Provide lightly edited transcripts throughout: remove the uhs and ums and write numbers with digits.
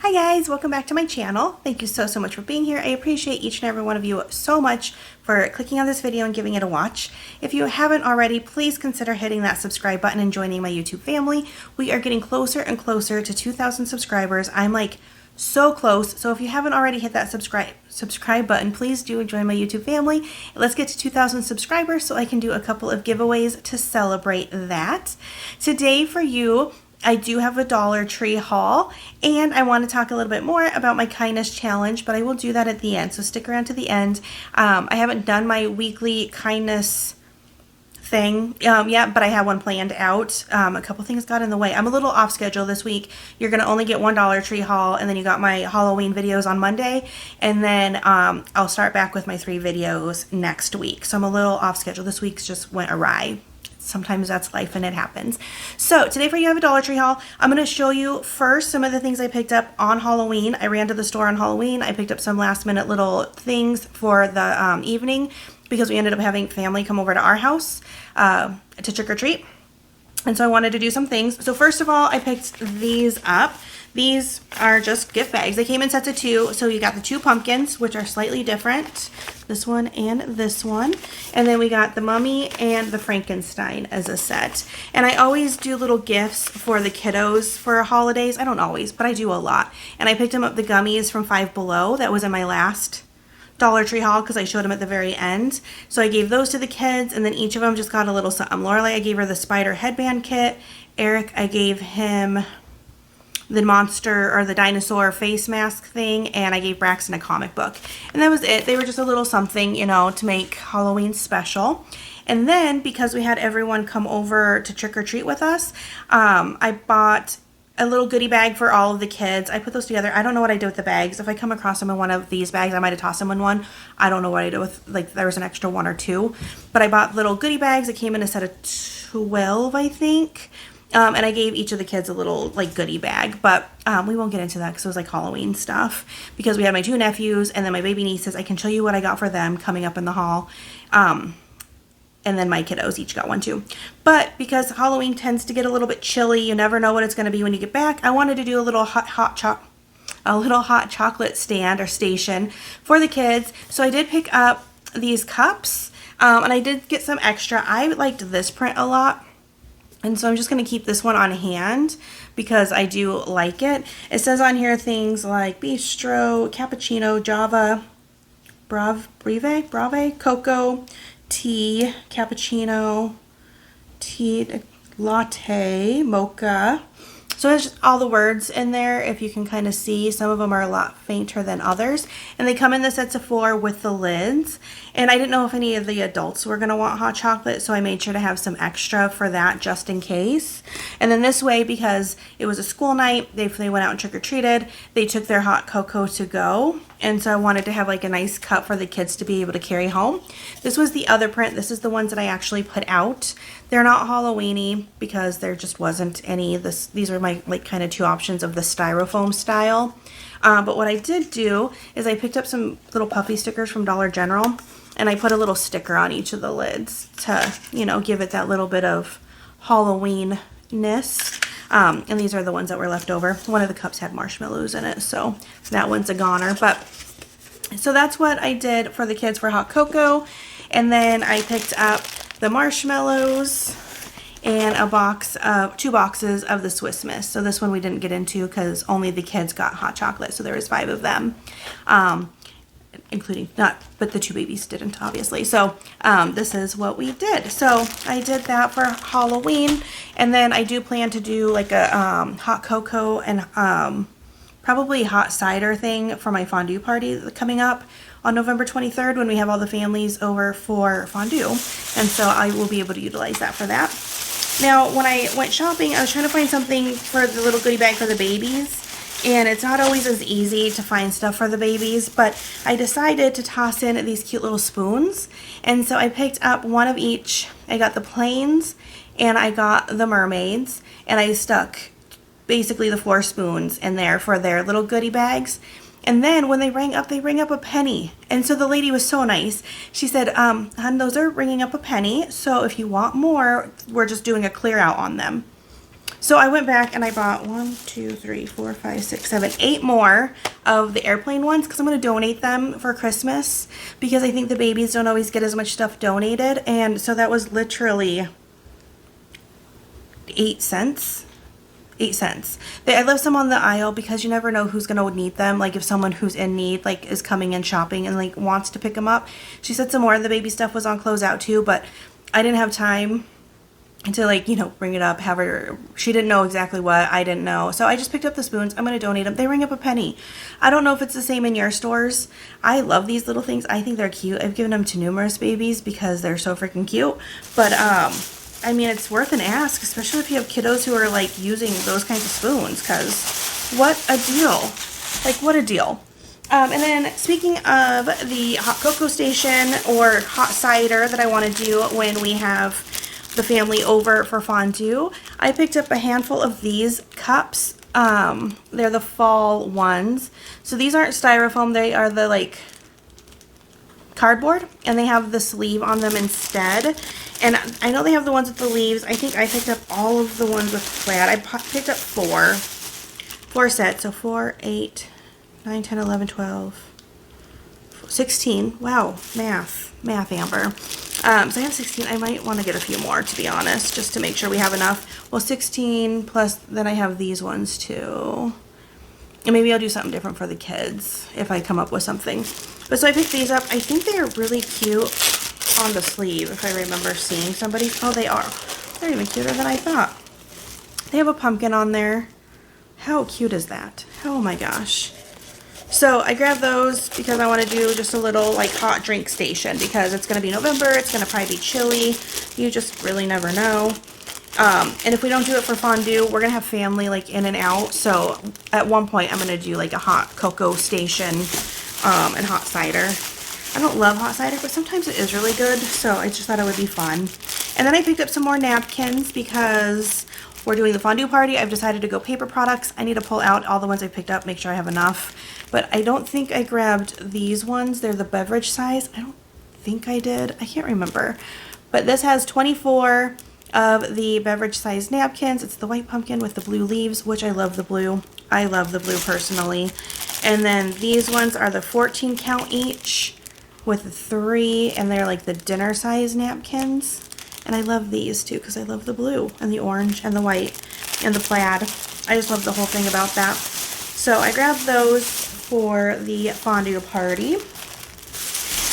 Hi guys, welcome back to my channel. Thank you so much for being here. I appreciate each and every one of you so much for clicking on this video and giving it a watch. If you haven't already, please consider hitting that subscribe button and joining my YouTube family. We are getting closer and closer to 2,000 subscribers. I'm like so close. So if you haven't already hit that subscribe button, please do join my YouTube family. Let's get to 2,000 subscribers so I can do a couple of giveaways to celebrate that. Today for you, I do have a Dollar Tree haul, and I want to talk a little bit more about my kindness challenge, but I will do that at the end, so stick around to the end. I haven't done my weekly kindness thing yet, but I have one planned out. A couple things got in the way. I'm a little off schedule this week. You're going to only get one Dollar Tree haul, and then you got my Halloween videos on Monday, and then I'll start back with my 3 videos next week. So I'm a little off schedule. This week's just went awry. Sometimes that's life and it happens. So today for you, I have a Dollar Tree haul. I'm going to show you first some of the things I picked up on Halloween. I ran to the store on Halloween. I picked up some last minute little things for the evening because we ended up having family come over to our house to trick or treat. And so I wanted to do some things. So first of all, I picked these up. These are just gift bags. They came in sets of 2. So you got the 2 pumpkins, which are slightly different. This one and this one. And then we got the mummy and the Frankenstein as a set. And I always do little gifts for the kiddos for holidays. I don't always, but I do a lot. And I picked them up the gummies from Five Below. That was in my last Dollar Tree haul because I showed them at the very end. So I gave those to the kids, and then each of them just got a little something. Lorelai, I gave her the spider headband kit. Eric, I gave him the monster or the dinosaur face mask thing, and I gave Braxton a comic book. And that was it. They were just a little something, you know, to make Halloween special. And then because we had everyone come over to trick or treat with us, I bought a little goodie bag for all of the kids. I put those together. I don't know what I did with the bags. If I come across them in one of these bags, I might have tossed them in one. I don't know what I did with, like, there was an extra 1 or 2. But I bought little goodie bags. It came in a set of 12, I think. And I gave each of the kids a little, like, goodie bag. But we won't get into that because it was, like, Halloween stuff. Because we had my 2 nephews and then my baby nieces. I can show you what I got for them coming up in the haul. And then my kiddos each got one too. But because Halloween tends to get a little bit chilly, you never know what it's going to be when you get back, I wanted to do a little hot chocolate stand or station for the kids. So I did pick up these cups, and I did get some extra. I liked this print a lot, and so I'm just going to keep this one on hand because I do like it. It says on here things like bistro, cappuccino, java, brave, cocoa, tea, cappuccino, tea, latte, mocha. So it's just all the words in there. If you can kind of see, some of them are a lot fainter than others. And they come in the sets of 4 with the lids. And I didn't know if any of the adults were going to want hot chocolate, so I made sure to have some extra for that just in case. And then this way, because it was a school night, they went out and trick-or-treated, they took their hot cocoa to go. And so I wanted to have like a nice cup for the kids to be able to carry home. This was the other print. This is the ones that I actually put out. They're not Halloween-y because there just wasn't any. These are my like kind of 2 options of the styrofoam style. But what I did do is I picked up some little puffy stickers from Dollar General, and I put a little sticker on each of the lids to, you know, give it that little bit of Halloween-ness. And these are the ones that were left over. One of the cups had marshmallows in it, so that one's a goner. But so that's what I did for the kids for hot cocoa. And then I picked up the marshmallows and a box of 2 boxes of the Swiss Miss. So this one we didn't get into because only the kids got hot chocolate. So there was 5 of them, including but the 2 babies didn't, obviously. So this is what we did. So I did that for Halloween, and then I do plan to do like a hot cocoa and probably hot cider thing for my fondue party coming up on November 23rd when we have all the families over for fondue. And so I will be able to utilize that for that. Now, when I went shopping, I was trying to find something for the little goodie bag for the babies. And it's not always as easy to find stuff for the babies, but I decided to toss in these cute little spoons. And so I picked up one of each. I got the plains and I got the mermaids, and I stuck basically the 4 spoons in there for their little goodie bags. And then when they rang up a penny. And so the lady was so nice. She said, hon, those are ringing up a penny. So if you want more, we're just doing a clear out on them. So I went back and I bought 1, 2, 3, 4, 5, 6, 7, 8 more of the airplane ones because I'm going to donate them for Christmas because I think the babies don't always get as much stuff donated. And so that was literally 8 cents. 8 cents. I left some on the aisle because you never know who's going to need them. Like if someone who's in need like is coming in shopping and like wants to pick them up. She said some more of the baby stuff was on closeout too, but I didn't have time to like, you know, bring it up, have her, she didn't know exactly what, I didn't know. So I just picked up the spoons. I'm going to donate them. They ring up a penny. I don't know if it's the same in your stores. I love these little things. I think they're cute. I've given them to numerous babies because they're so freaking cute. But, I mean, it's worth an ask, especially if you have kiddos who are like using those kinds of spoons, because what a deal. Like, what a deal. And then speaking of the hot cocoa station or hot cider that I want to do when we have the family over for fondue, I picked up a handful of these cups. They're the fall ones. So these aren't styrofoam, they are the like cardboard, and they have the sleeve on them instead. And I know they have the ones with the leaves. I think I picked up all of the ones with plaid. I picked up four sets. So 4, 8, 9, 10, 11, 12, 16. Wow, math, Amber. So I have 16. I might want to get a few more, to be honest, just to make sure we have enough. Well, 16 plus then I have these ones too. And maybe I'll do something different for the kids if I come up with something. But so I picked these up. I think they are really cute on the sleeve, if I remember seeing somebody. Oh, they are. They're even cuter than I thought. They have a pumpkin on there. How cute is that? Oh my gosh. So I grabbed those because I want to do just a little like hot drink station because it's going to be November. It's going to probably be chilly. You just really never know. And if we don't do it for fondue, we're going to have family like in and out. So at one point I'm going to do like a hot cocoa station and hot cider. I don't love hot cider, but sometimes it is really good. So I just thought it would be fun. And then I picked up some more napkins because we're doing the fondue party. I've decided to go paper products. I need to pull out all the ones I picked up, make sure I have enough. But I don't think I grabbed these ones. They're the beverage size. I don't think I did. I can't remember. But this has 24 of the beverage size napkins. It's the white pumpkin with the blue leaves, which I love the blue. I love the blue personally. And then these ones are the 14 count each with 3, and they're like the dinner size napkins. And I love these too because I love the blue and the orange and the white and the plaid. I just love the whole thing about that. So I grabbed those for the fondue party.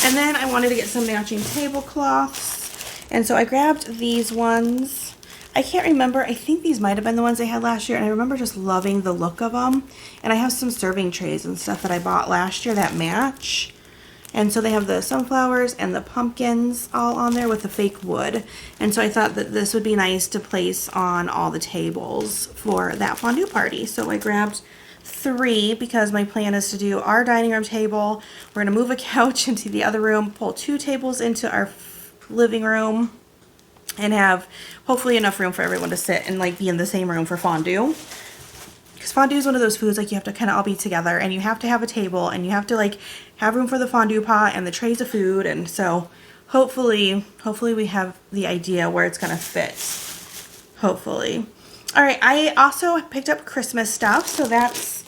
And then I wanted to get some matching tablecloths. And so I grabbed these ones. I can't remember. I think these might have been the ones I had last year. And I remember just loving the look of them. And I have some serving trays and stuff that I bought last year that match. And so they have the sunflowers and the pumpkins all on there with the fake wood. And so I thought that this would be nice to place on all the tables for that fondue party. So I grabbed 3 because my plan is to do our dining room table. We're going to move a couch into the other room, pull 2 tables into our living room, and have hopefully enough room for everyone to sit and like be in the same room for fondue. Because fondue is one of those foods like you have to kind of all be together, and you have to have a table, and you have to like have room for the fondue pot and the trays of food. And so hopefully we have the idea where it's going to fit. Hopefully. All right, I also picked up Christmas stuff, so that's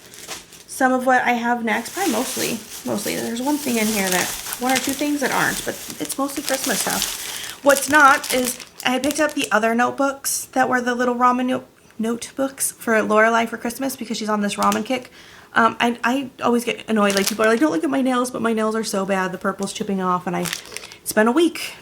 some of what I have next. Probably mostly. There's one thing in here that, 1 or 2 things that aren't, but it's mostly Christmas stuff. What's not is I picked up the other notebooks that were the little ramen notebooks for Lorelai for Christmas because she's on this ramen kick. I always get annoyed. Like people are like, don't look at my nails, but my nails are so bad. The purple's chipping off, and it's been a week.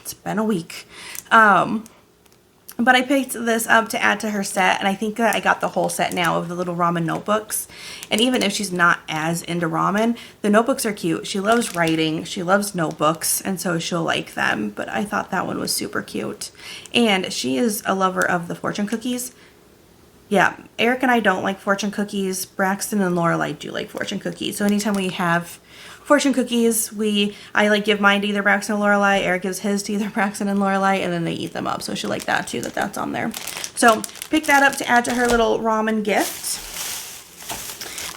But I picked this up to add to her set, and I think that I got the whole set now of the little ramen notebooks. And even if she's not as into ramen, the notebooks are cute. She loves writing. She loves notebooks, and so she'll like them. But I thought that one was super cute. And she is a lover of the fortune cookies. Yeah, Eric and I don't like fortune cookies. Braxton and Lorelai do like fortune cookies. So anytime we have fortune cookies, I like give mine to either Braxton or Lorelai. Eric gives his to either Braxton and Lorelai, and then they eat them up. So she'll like that too, that's on there. So pick that up to add to her little ramen gift.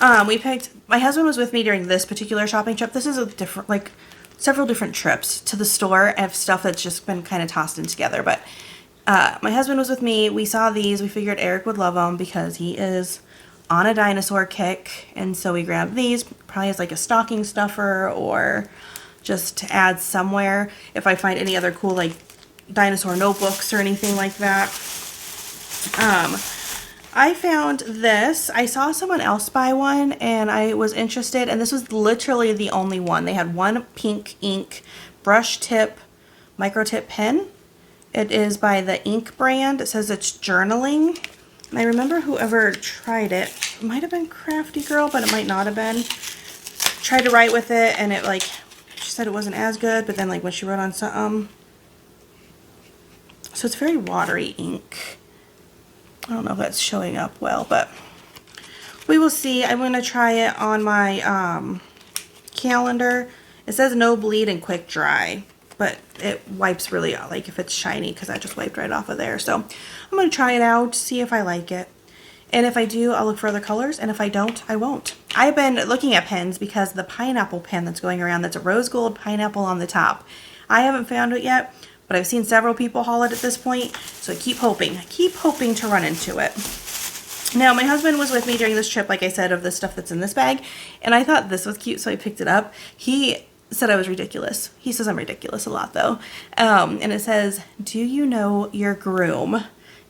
My husband was with me during this particular shopping trip. This is a different, like several different trips to the store of stuff that's just been kind of tossed in together. But My husband was with me. We saw these. We figured Eric would love them because he is on a dinosaur kick. And so we grabbed these, probably as like a stocking stuffer or just to add somewhere if I find any other cool like dinosaur notebooks or anything like that. I found this. I saw someone else buy one and I was interested, and this was literally the only one. They had one pink ink brush tip micro tip pen. It is by the Ink brand. It says it's journaling. And I remember whoever tried it, it might have been Crafty Girl, but it might not have been. Tried to write with it and it like, she said it wasn't as good, but then like when she wrote on something. So it's very watery ink. I don't know if that's showing up well, but we will see. I'm going to try it on my calendar. It says no bleed and quick dry, but it wipes really out, like if it's shiny, because I just wiped right off of there. So I'm going to try it out, see if I like it. And if I do, I'll look for other colors, and if I don't, I won't. I've been looking at pens because the pineapple pen that's going around, that's a rose gold pineapple on the top. I haven't found it yet, but I've seen several people haul it at this point, so I keep hoping to run into it. Now, my husband was with me during this trip, like I said, of the stuff that's in this bag, and I thought this was cute, so I picked it up. He said I was ridiculous. He says I'm ridiculous a lot, though. And it says, do you know your groom?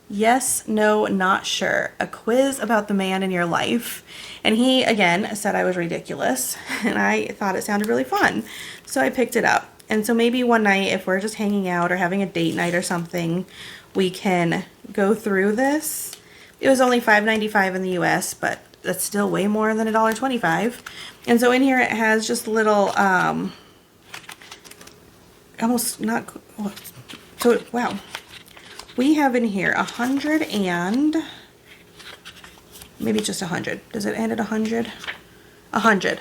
Yes, no, not sure. A quiz about the man in your life. And he, again, said I was ridiculous, and I thought it sounded really fun, so I picked it up. And so maybe one night, if we're just hanging out or having a date night or something, we can go through this. It was only $5.95 in the US, but that's still way more than $1.25. And so in here it has just little, almost not, so wow. We have in here 100 and, maybe just 100. Does it end at 100? 100.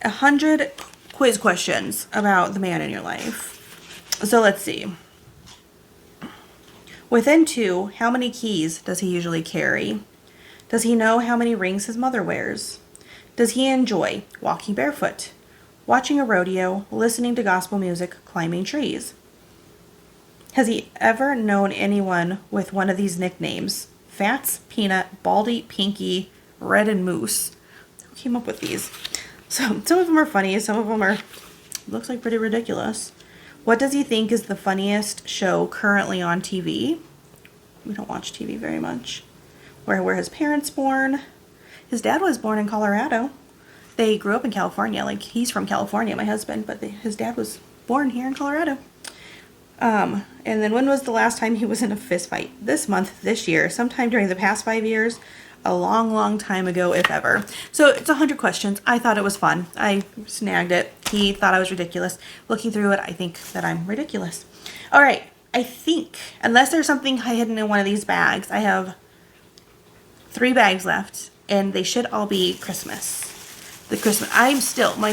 100 quiz questions about the man in your life. So let's see. Within 2, how many keys does he usually carry? Does he know how many rings his mother wears? Does he enjoy walking barefoot, watching a rodeo, listening to gospel music, climbing trees? Has he ever known anyone with one of these nicknames? Fats, Peanut, Baldy, Pinky, Red, and Moose. Who came up with these? So some of them are funny, some of them are, looks like pretty ridiculous. What does he think is the funniest show currently on TV? We don't watch TV very much. Where were his parents born? His dad was born in Colorado. They grew up in California. Like, he's from California, my husband, but his dad was born here in Colorado. And then when was the last time he was in a fist fight? This month, this year, sometime during the past 5 years. A long, long time ago, if ever. So it's 100 questions. I thought it was fun. I snagged it. He thought I was ridiculous. Looking through it, I think that I'm ridiculous. All right. I think, unless there's something hidden in one of these bags, I have 3 bags left, and they should all be Christmas. My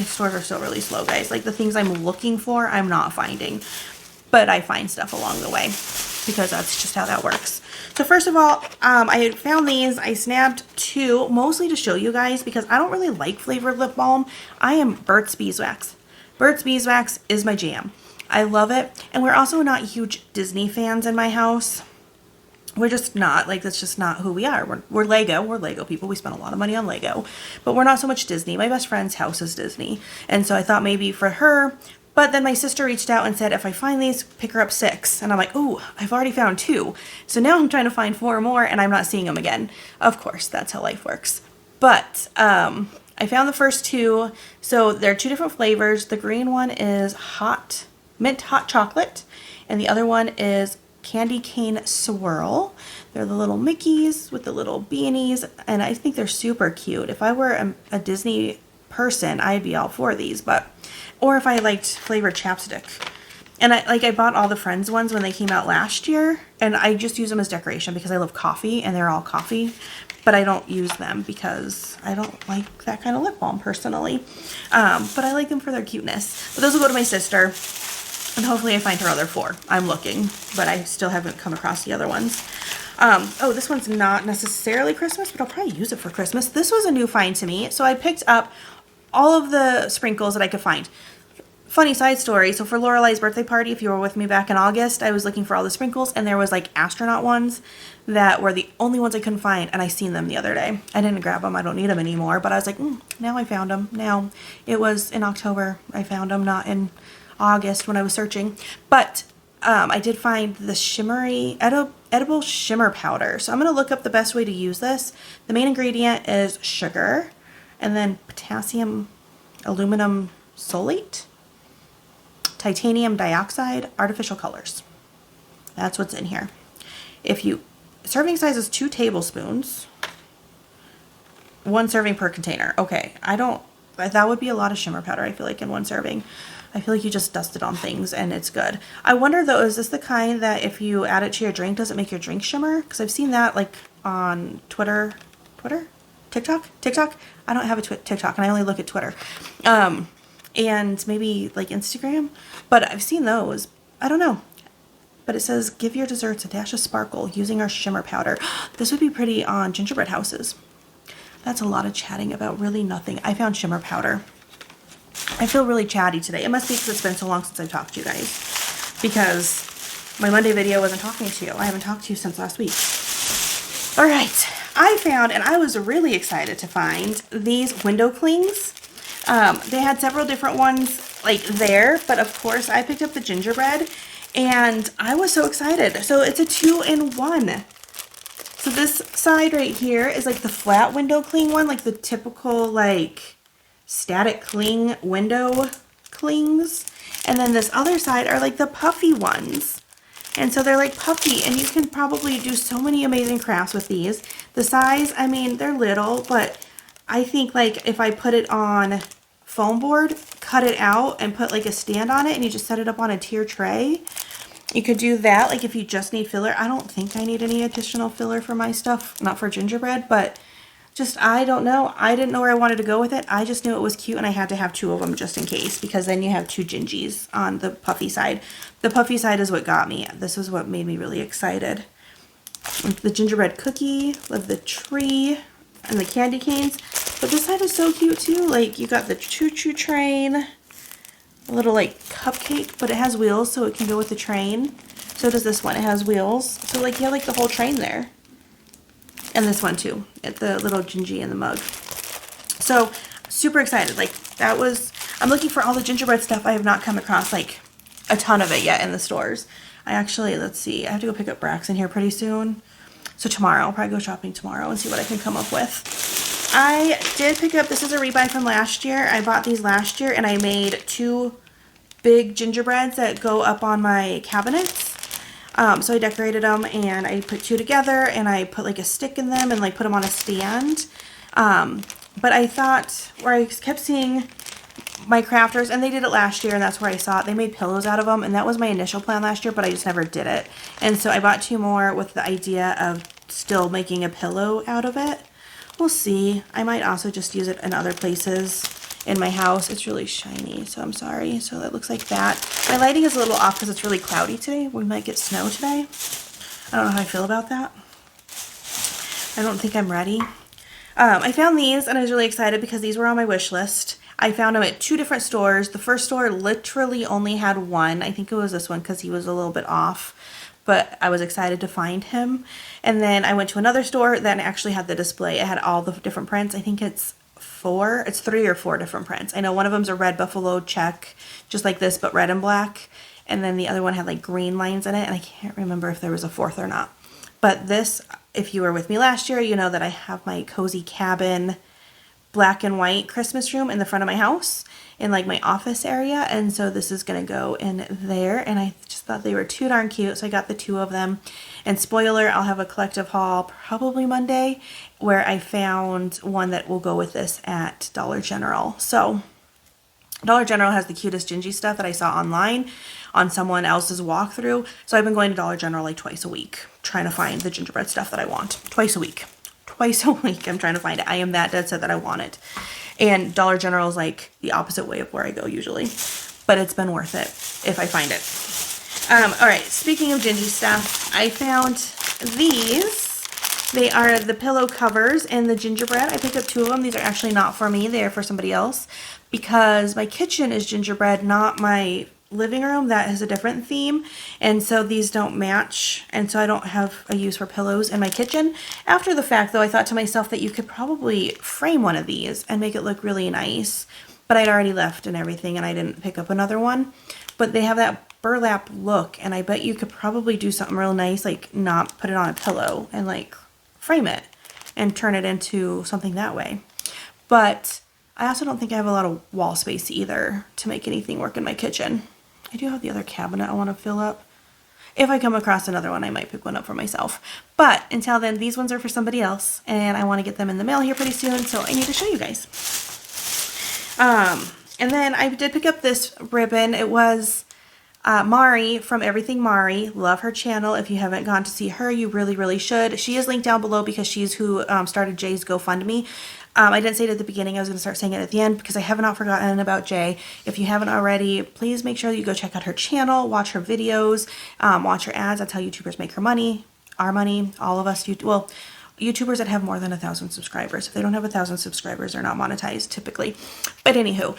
stores are still really slow, guys. Like, the things I'm looking for, I'm not finding. But I find stuff along the way, because that's just how that works. So first of all, I found these. I snagged 2, mostly to show you guys, because I don't really like flavored lip balm. I am Burt's Beeswax. Burt's Beeswax is my jam. I love it. And we're also not huge Disney fans in my house. We're just not. Like, that's just not who we are. We're Lego. We're Lego people. We spend a lot of money on Lego. But we're not so much Disney. My best friend's house is Disney. And so I thought maybe for her. But then my sister reached out and said, if I find these, pick her up 6. And I'm like, oh, I've already found 2. So now I'm trying to find 4 more, and I'm not seeing them again. Of course, that's how life works. But I found the first 2. So they're 2 different flavors. The green one is mint hot chocolate, and the other one is candy cane swirl. They're the little Mickeys with the little beanies, and I think they're super cute. If I were a Disney person, I'd be all for these, or if I liked flavored chapstick. And I bought all the Friends ones when they came out last year, and I just use them as decoration because I love coffee, and they're all coffee, but I don't use them because I don't like that kind of lip balm personally. But I like them for their cuteness. But those will go to my sister, and hopefully I find her other 4. I'm looking, but I still haven't come across the other ones. Oh, this one's not necessarily Christmas, but I'll probably use it for Christmas. This was a new find to me, so I picked up all of the sprinkles that I could find. funny side story. So for Lorelei's birthday party, if you were with me back in August, I was looking for all the sprinkles, and there was like astronaut ones that were the only ones I couldn't find, and I seen them the other day. I didn't grab them. I don't need them anymore, but I was like, now I found them. Now, it was in October I found them, not in August when I was searching. But I did find the shimmery, edible shimmer powder. So I'm going to look up the best way to use this. The main ingredient is sugar, and then potassium aluminum solate, titanium dioxide, artificial colors. That's what's in here. Serving size is 2 tablespoons, 1 serving per container. Okay, that would be a lot of shimmer powder, I feel like, in 1 serving. I feel like you just dust it on things and it's good. I wonder though, is this the kind that if you add it to your drink, does it make your drink shimmer? Because I've seen that like on TikTok? I don't have a TikTok, and I only look at Twitter. And maybe like Instagram, but I've seen those. I don't know. But it says, give your desserts a dash of sparkle using our shimmer powder. This would be pretty on gingerbread houses. That's a lot of chatting about really nothing. I found shimmer powder. I feel really chatty today. It must be because it's been so long since I've talked to you guys. Because my Monday video wasn't talking to you. I haven't talked to you since last week. All right. I found, and I was really excited to find, these window clings. They had several different ones like there, but of course I picked up the gingerbread. And I was so excited. So it's a 2-in-1. So this side right here is like the flat window cling one, like the typical like static cling window clings. And then this other side are like the puffy ones. And so they're like puffy, and you can probably do so many amazing crafts with these. The size, I mean, they're little, but I think like if I put it on foam board, cut it out and put like a stand on it, and you just set it up on a tier tray. You could do that, like if you just need filler. I don't think I need any additional filler for my stuff, not for gingerbread, but just, I don't know. I didn't know where I wanted to go with it. I just knew it was cute, and I had to have 2 of them just in case, because then you have 2 gingies on the puffy side. The puffy side is what got me. This is what made me really excited. The gingerbread cookie with the tree and the candy canes. But this side is so cute too. Like, you got the choo-choo train, a little like cupcake, but it has wheels so it can go with the train. So does this one. It has wheels. So like you have like the whole train there. And this one too, at the little Gingie in the mug. So super excited. Like that was, I'm looking for all the gingerbread stuff. I have not come across like a ton of it yet in the stores. I actually, let's see, I have to go pick up Braxton here pretty soon. So tomorrow, I'll probably go shopping tomorrow and see what I can come up with. I did pick up, this is a rebuy from last year. I bought these last year, and I made 2 big gingerbreads that go up on my cabinets. So I decorated them, and I put 2 together, and I put like a stick in them and like put them on a stand. But I thought, where I kept seeing my crafters, and they did it last year, and that's where I saw it. They made pillows out of them, and that was my initial plan last year, but I just never did it. And so I bought 2 more with the idea of still making a pillow out of it. We'll see. I might also just use it in other places in my house. It's really shiny, so I'm sorry. So that looks like that. My lighting is a little off because it's really cloudy today. We might get snow today. I don't know how I feel about that. I don't think I'm ready. I found these, and I was really excited because these were on my wish list. I found them at 2 different stores. The first store literally only had 1. I think it was this one because he was a little bit off, but I was excited to find him. And then I went to another store that actually had the display. It had all the different prints. I think it's 3 or 4 different prints. I know one of them's a red buffalo check, just like this, but red and black. And then the other one had like green lines in it, and I can't remember if there was a 4th or not. But this, if you were with me last year, you know that I have my cozy cabin black and white Christmas room in the front of my house in like my office area, and so this is gonna go in there, and I just thought they were too darn cute, so I got the 2 of them. And spoiler, I'll have a collective haul probably Monday where I found one that will go with this at Dollar General. So Dollar General has the cutest Gingie stuff that I saw online on someone else's walkthrough, so I've been going to Dollar General like twice a week trying to find the gingerbread stuff that I want. Twice a week I'm trying to find it. I am that dead set that I want it. And Dollar General is like the opposite way of where I go usually, but it's been worth it if I find it. All right, speaking of Gingie stuff, I found these. They are the pillow covers and the gingerbread. I picked up 2 of them. These are actually not for me. They are for somebody else because my kitchen is gingerbread, not my living room. That has a different theme, and so these don't match, and so I don't have a use for pillows in my kitchen. After the fact, though, I thought to myself that you could probably frame one of these and make it look really nice, but I'd already left and everything, and I didn't pick up another one. But they have that burlap look, and I bet you could probably do something real nice, like not put it on a pillow and like frame it and turn it into something that way. But I also don't think I have a lot of wall space either to make anything work in my kitchen. I do have the other cabinet I want to fill up. If I come across another one, I might pick one up for myself. But until then, these ones are for somebody else, and I want to get them in the mail here pretty soon, so I need to show you guys. And then I did pick up this ribbon. It was Mari from Everything Mari. Love her channel. If you haven't gone to see her, you really, really should. She is linked down below because she's who started Jay's Gofundme. I didn't say it at the beginning. I was going to start saying it at the end because I have not forgotten about Jay. If you haven't already, please make sure that you go check out her channel, watch her videos, watch her ads. That's how YouTubers make her money, our money, all of us. Well, YouTubers that have more than 1,000 subscribers. If they don't have 1,000 subscribers, they're not monetized typically. But anywho,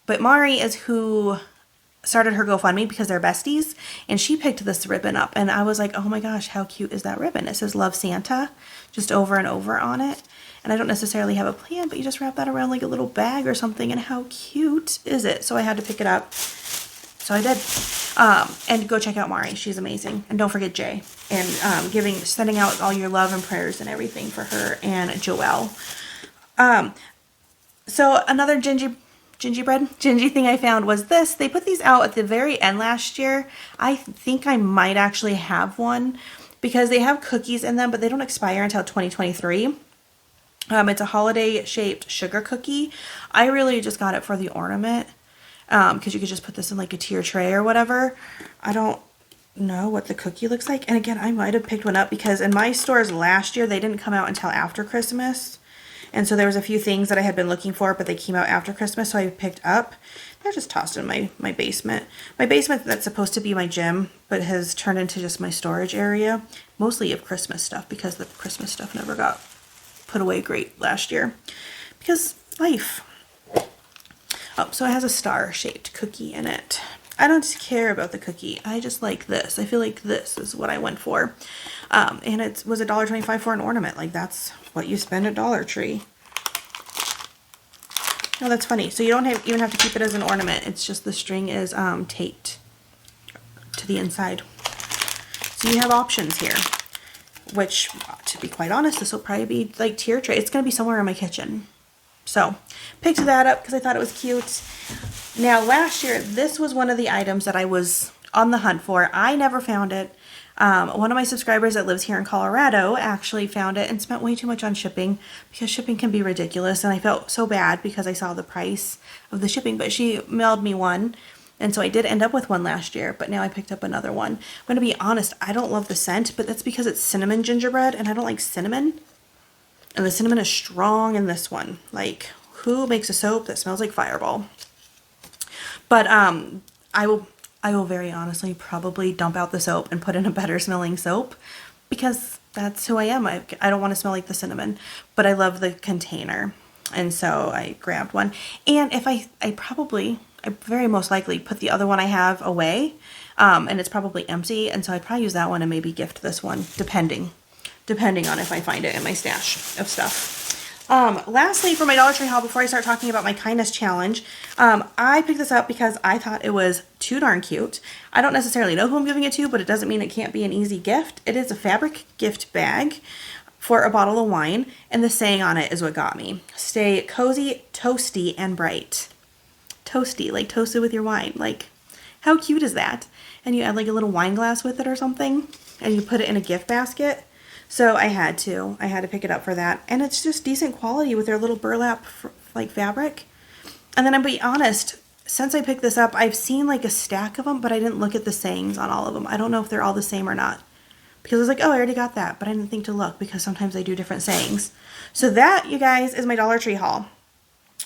but Mari is who started her GoFundMe because they're besties, and she picked this ribbon up, and I was like, oh my gosh, how cute is that ribbon? It says Love Santa just over and over on it, and I don't necessarily have a plan, but you just wrap that around like a little bag or something, and how cute is it? So I had to pick it up, so I did. And go check out Mari. She's amazing. And don't forget Jay, and sending out all your love and prayers and everything for her and Joelle. So another Gingie thing I found was this. They put these out at the very end last year. I think I might actually have one because they have cookies in them, but they don't expire until 2023. It's a holiday shaped sugar cookie. I really just got it for the ornament because you could just put this in like a tier tray or whatever. I don't know what the cookie looks like. And again, I might have picked one up because in my stores last year, they didn't come out until after Christmas. And so there was a few things that I had been looking for, but they came out after Christmas, so I picked up. They're just tossed in my basement. My basement that's supposed to be my gym, but has turned into just my storage area, mostly of Christmas stuff, because the Christmas stuff never got put away great last year. Because life. Oh, so it has a star-shaped cookie in it. I don't care about the cookie. I just like this. I feel like this is what I went for. And it was $1.25 for an ornament. Like, that's what you spend at Dollar Tree. Oh, that's funny. So you don't even have to keep it as an ornament. It's just the string is taped to the inside. So you have options here. Which, to be quite honest, this will probably be like tier tray. It's going to be somewhere in my kitchen. So, picked that up because I thought it was cute. Now, last year, this was one of the items that I was on the hunt for. I never found it. One of my subscribers that lives here in Colorado actually found it and spent way too much on shipping because shipping can be ridiculous. And I felt so bad because I saw the price of the shipping, but she mailed me one. And so I did end up with one last year, but now I picked up another one. I'm going to be honest, I don't love the scent, but that's because it's cinnamon gingerbread and I don't like cinnamon. And the cinnamon is strong in this one. Like, who makes a soap that smells like Fireball? But I will very honestly probably dump out the soap and put in a better smelling soap because that's who I am. I don't want to smell like the cinnamon, but I love the container. And so I grabbed one. And if I very most likely put the other one I have away, and it's probably empty. And so I'd probably use that one and maybe gift this one, depending on if I find it in my stash of stuff. Lastly, for my Dollar Tree haul, before I start talking about my kindness challenge, I picked this up because I thought it was too darn cute. I don't necessarily know who I'm giving it to, but it doesn't mean it can't be an easy gift. It is a fabric gift bag for a bottle of wine, and the saying on it is what got me. Stay cozy, toasty, and bright. Toasty, like toasted with your wine. Like, how cute is that? And you add like a little wine glass with it or something, and you put it in a gift basket. So I had to pick it up for that. And it's just decent quality with their little burlap like fabric. And then I'll be honest, since I picked this up, I've seen like a stack of them, but I didn't look at the sayings on all of them. I don't know if they're all the same or not. Because I was like, oh, I already got that. But I didn't think to look because sometimes they do different sayings. So that, you guys, is my Dollar Tree haul.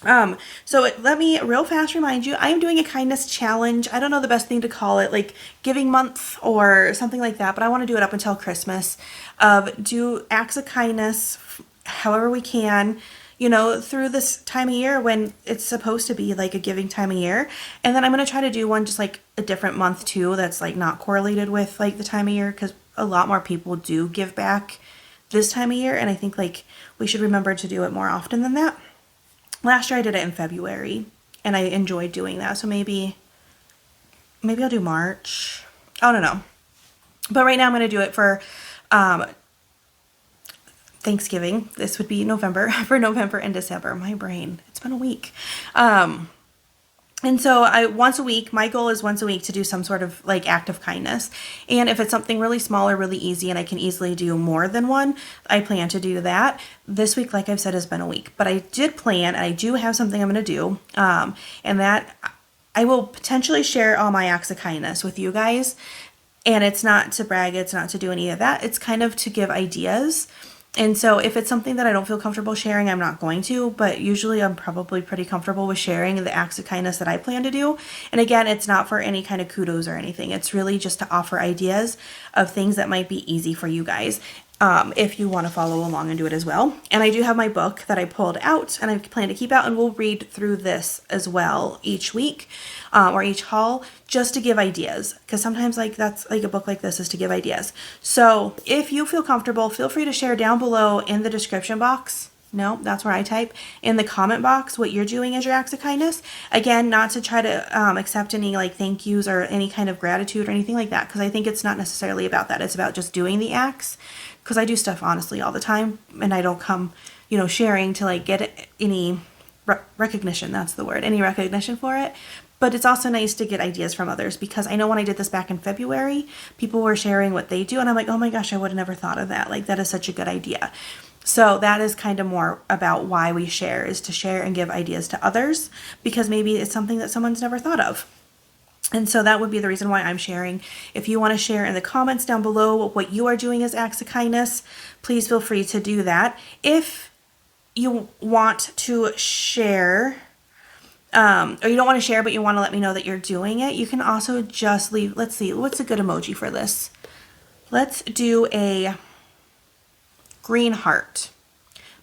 Let me real fast remind you, I am doing a kindness challenge. I don't know the best thing to call it, like giving month or something like that, but I want to do it up until Christmas of do acts of kindness however we can, you know, through this time of year when it's supposed to be like a giving time of year. And then I'm going to try to do one just like a different month too that's like not correlated with like the time of year, because a lot more people do give back this time of year, and I think like we should remember to do it more often than that. Last year I did it in February and I enjoyed doing that. So maybe I'll do March. I don't know. But right now I'm going to do it for Thanksgiving. This would be November, for November and December. My brain, it's been a week. And so once a week, my goal is once a week to do some sort of like act of kindness. And if it's something really small or really easy and I can easily do more than one, I plan to do that. This week, like I've said, has been a week. But I did plan, and I do have something I'm going to do. And that I will potentially share all my acts of kindness with you guys. And it's not to brag, it's not to do any of that. It's kind of to give ideas. And so if it's something that I don't feel comfortable sharing, I'm not going to, but usually I'm probably pretty comfortable with sharing the acts of kindness that I plan to do. And again, it's not for any kind of kudos or anything. It's really just to offer ideas of things that might be easy for you guys. If you want to follow along and do it as well. And I do have my book that I pulled out and I plan to keep out, and we'll read through this as well each week or each haul, just to give ideas, because sometimes like that's like a book like this is to give ideas. So if you feel comfortable, feel free to share down below in the description box. No, that's where I type in the comment box what you're doing as your acts of kindness. Again, not to try to accept any like thank yous or any kind of gratitude or anything like that, because I think it's not necessarily about that. It's about just doing the acts, because I do stuff honestly all the time and I don't come, you know, sharing to like get any recognition. That's the word, any recognition for it. But it's also nice to get ideas from others, because I know when I did this back in February, people were sharing what they do and I'm like, oh my gosh, I would have never thought of that. Like that is such a good idea. So that is kind of more about why we share, is to share and give ideas to others, because maybe it's something that someone's never thought of. And so that would be the reason why I'm sharing. If you want to share in the comments down below what you are doing as acts of kindness, please feel free to do that. If you want to share, or you don't want to share, but you want to let me know that you're doing it, you can also just leave, let's see, what's a good emoji for this? Let's do a green heart,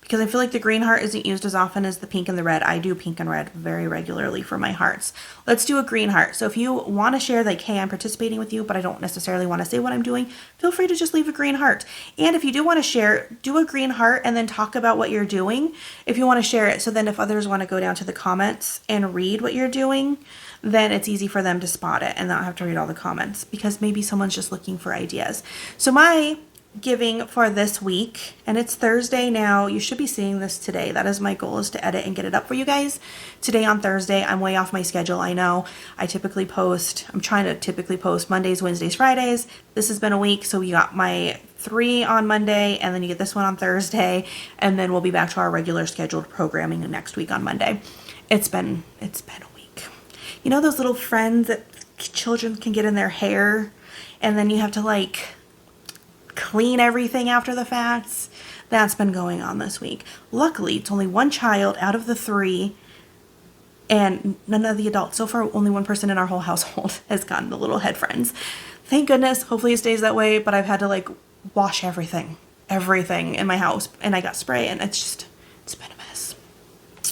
because I feel like the green heart isn't used as often as the pink and the red. I do pink and red very regularly for my hearts. Let's do a green heart. So if you want to share like, hey, I'm participating with you, but I don't necessarily want to say what I'm doing, feel free to just leave a green heart. And if you do want to share, do a green heart and then talk about what you're doing if you want to share it. So then if others want to go down to the comments and read what you're doing, then it's easy for them to spot it and not have to read all the comments, because maybe someone's just looking for ideas. So my giving for this week, and it's Thursday now, you should be seeing this today. That is my goal, is to edit and get it up for you guys today on Thursday. I'm way off my schedule, I know. I'm trying to typically post Mondays, Wednesdays, Fridays. This has been a week, so we got my 3 on Monday, and then you get this one on Thursday, and then we'll be back to our regular scheduled programming next week on Monday. It's been a week. You know those little friends that children can get in their hair, and then you have to like clean everything after the facts? That's been going on this week. Luckily, it's only one child out of the 3, and none of the adults. So far, only one person in our whole household has gotten the little head friends. Thank goodness. Hopefully it stays that way, but I've had to like wash everything in my house, and I got spray, and it's been a mess.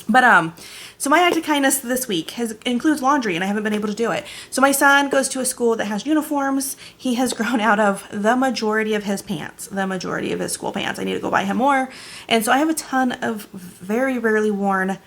But so my act of kindness this week includes laundry, and I haven't been able to do it. So my son goes to a school that has uniforms. He has grown out of the majority of his school pants. I need to go buy him more. And so I have a ton of very rarely worn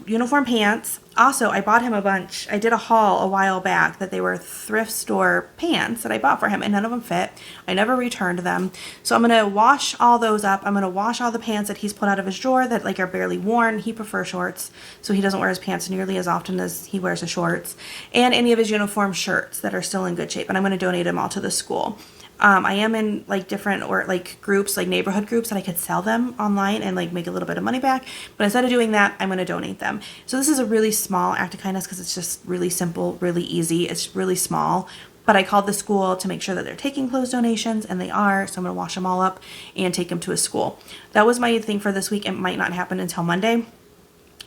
uniform pants. Also, I bought him a bunch. I did a haul a while back that they were thrift store pants that I bought for him, and none of them fit. I never returned them. So I'm going to wash all those up. I'm going to wash all the pants that he's pulled out of his drawer that like are barely worn. He prefers shorts, so he doesn't wear his pants nearly as often as he wears his shorts. And any of his uniform shirts that are still in good shape. And I'm going to donate them all to the school. I am in like different or like groups, like neighborhood groups, that I could sell them online and like make a little bit of money back. But instead of doing that, I'm going to donate them. So this is a really small act of kindness, because it's just really simple, really easy. It's really small. But I called the school to make sure that they're taking clothes donations, and they are. So I'm going to wash them all up and take them to a school. That was my thing for this week. It might not happen until Monday.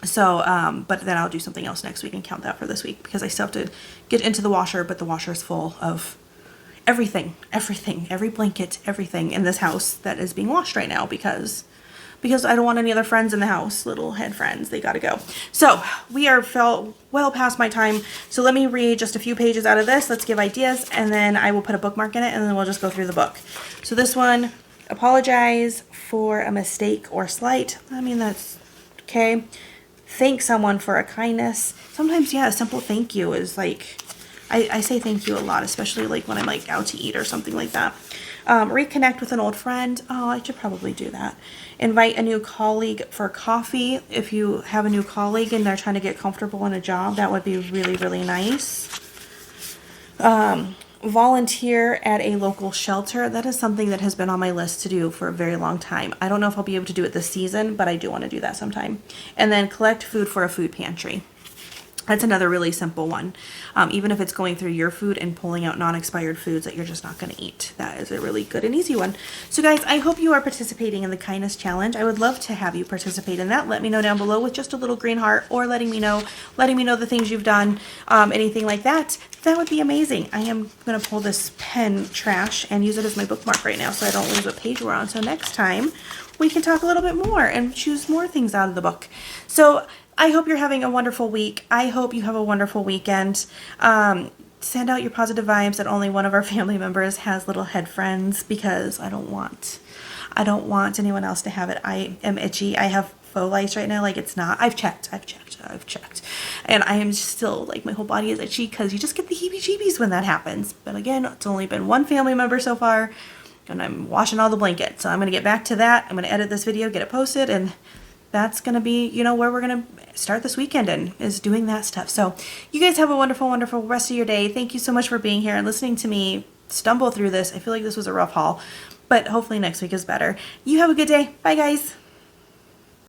So, but then I'll do something else next week and count that for this week because I still have to get into the washer, but the washer is full of everything, every blanket, everything in this house that is being washed right now because I don't want any other friends in the house, little head friends, they gotta go. So we are well past my time. So let me read just a few pages out of this. Let's give ideas and then I will put a bookmark in it and then we'll just go through the book. So this one, apologize for a mistake or slight. I mean, that's okay. Thank someone for a kindness. Sometimes, yeah, a simple thank you is like, I say thank you a lot, especially like when I'm like out to eat or something like that. Reconnect with an old friend. Oh, I should probably do that. Invite a new colleague for coffee. If you have a new colleague and they're trying to get comfortable in a job, that would be really, really nice. Volunteer at a local shelter. That is something that has been on my list to do for a very long time. I don't know if I'll be able to do it this season, but I do want to do that sometime. And then collect food for a food pantry. That's another really simple one. Even if it's going through your food and pulling out non-expired foods that you're just not going to eat. That is a really good and easy one. So guys, I hope you are participating in the kindness challenge. I would love to have you participate in that. Let me know down below with just a little green heart or letting me know the things you've done, anything like that. That would be amazing. I am going to pull this pen trash and use it as my bookmark right now so I don't lose what page we're on. So next time we can talk a little bit more and choose more things out of the book. So I hope you're having a wonderful week. I hope you have a wonderful weekend. Send out your positive vibes that only one of our family members has little head friends because I don't want anyone else to have it. I am itchy. I have faux lice right now. Like it's not. I've checked. And I am still like my whole body is itchy because you just get the heebie-jeebies when that happens. But again, it's only been one family member so far and I'm washing all the blankets. So I'm going to get back to that. I'm going to edit this video, get it posted, and that's going to be, where we're going to start this weekend in, is doing that stuff. So you guys have a wonderful, wonderful rest of your day. Thank you so much for being here and listening to me stumble through this. I feel like this was a rough haul, but hopefully next week is better. You have a good day. Bye, guys.